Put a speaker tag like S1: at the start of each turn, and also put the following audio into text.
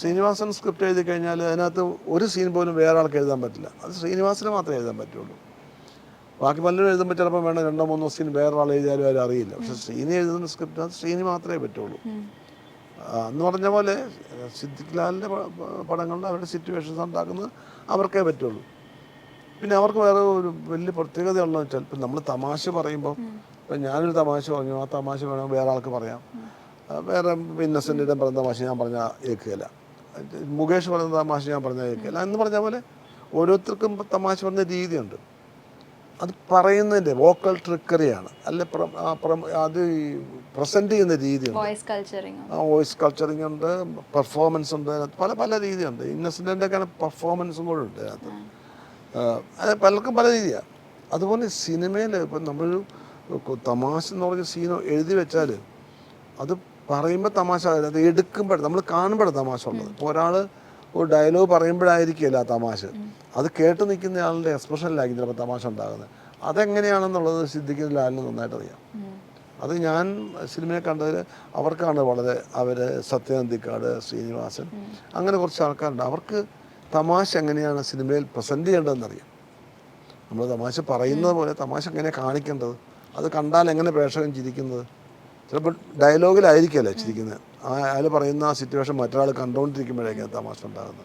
S1: Sreenivasan script എഴുതി കഴിഞ്ഞാൽ അതിനകത്ത് ഒരു സീൻ പോലും വേറെ ആൾക്ക് എഴുതാൻ പറ്റില്ല. അത് ശ്രീനിവാസന് മാത്രമേ എഴുതാൻ പറ്റുള്ളൂ. ബാക്കി പലരും എഴുതുമ്പോൾ ചിലപ്പോൾ വേണം 2-3 സീൻ വേറെ ആൾ എഴുതിയാലും അവർ അറിയില്ല. പക്ഷെ ശ്രീനി എഴുതുന്ന സ്ക്രിപ്റ്റ് അത് ശ്രീനി മാത്രമേ പറ്റുള്ളൂ. എന്ന് പറഞ്ഞ പോലെ സിദ്ദിഖ് ലാലിൻ്റെ പടങ്ങളിൽ അവരുടെ സിറ്റുവേഷൻസ് ഉണ്ടാക്കുന്നത് അവർക്കേ പറ്റുള്ളൂ. പിന്നെ അവർക്ക് വേറെ ഒരു വലിയ പ്രത്യേകതയുള്ളതെന്ന് വെച്ചാൽ ഇപ്പം നമ്മൾ തമാശ പറയുമ്പോൾ ഇപ്പം ഞാനൊരു തമാശ പറഞ്ഞു, ആ തമാശ വേണമെങ്കിൽ വേറെ ആൾക്ക് പറയാം. വേറെ ഇന്നസെൻറ്റിൻ്റെ പറഞ്ഞ തമാശ ഞാൻ പറഞ്ഞാൽ കേൾക്കുകയില്ല, മുകേഷ് പറയുന്ന തമാശ ഞാൻ പറഞ്ഞാൽ കേൾക്കുകയില്ല എന്ന് പറഞ്ഞ പോലെ ഓരോരുത്തർക്കും തമാശ പറഞ്ഞ രീതിയുണ്ട്. അത് പറയുന്നതിൻ്റെ വോക്കൽ ട്രിക്കറിയാണ്, അല്ലെ അത് പ്രസൻറ്റ് ചെയ്യുന്ന രീതിയുണ്ട്. വോയിസ് കൾച്ചറിങ് ഉണ്ട്, പെർഫോമൻസ് ഉണ്ട്, പല പല രീതിയുണ്ട്. ഇന്നസെൻറ്റിൻ്റെ ഒക്കെ പെർഫോമൻസും കൂടെ ഉണ്ട് അതിനകത്ത്. അത് പലർക്കും പല രീതിയാണ്. അതുപോലെ സിനിമയിൽ ഇപ്പം നമ്മളൊരു തമാശ എന്ന് പറഞ്ഞ സീൻ എഴുതി വെച്ചാൽ അത് പറയുമ്പോൾ തമാശ, അത് എടുക്കുമ്പോൾ നമ്മൾ കാണുമ്പോഴാണ് തമാശ ഉള്ളത്. ഇപ്പോൾ ഒരാൾ ഒരു ഡയലോഗ് പറയുമ്പോഴായിരിക്കില്ല ആ തമാശ, അത് കേട്ട് നിൽക്കുന്ന ആളുടെ എക്സ്പ്രഷനിലായിരിക്കും ചിലപ്പോൾ തമാശ ഉണ്ടാകുന്നത്. അതെങ്ങനെയാണെന്നുള്ളത് സിദ്ദിഖ് ലാലിന് നന്നായിട്ട് അറിയാം. അത് ഞാൻ സിനിമയെ കണ്ടതിൽ അവർക്കാണ് വളരെ, അവർ സത്യനന്ദിക്കാട്, ശ്രീനിവാസൻ, അങ്ങനെ കുറച്ച് ആൾക്കാരുണ്ട്. അവർക്ക് തമാശ എങ്ങനെയാണ് സിനിമയിൽ പ്രസൻറ്റ് ചെയ്യേണ്ടതെന്നറിയാം. നമ്മൾ തമാശ പറയുന്നത് പോലെ തമാശ എങ്ങനെയാണ് കാണിക്കേണ്ടത്, അത് കണ്ടാൽ എങ്ങനെ പ്രേക്ഷകൻ ചിരിക്കുന്നത്. ചിലപ്പോൾ ഡയലോഗിലായിരിക്കുമല്ലേ ചിരിക്കുന്നത്, അയാൾ പറയുന്ന ആ സിറ്റുവേഷൻ മറ്റൊരാൾ കണ്ടുകൊണ്ടിരിക്കുമ്പോഴേക്കും തമാശ ഉണ്ടാകുന്നത്.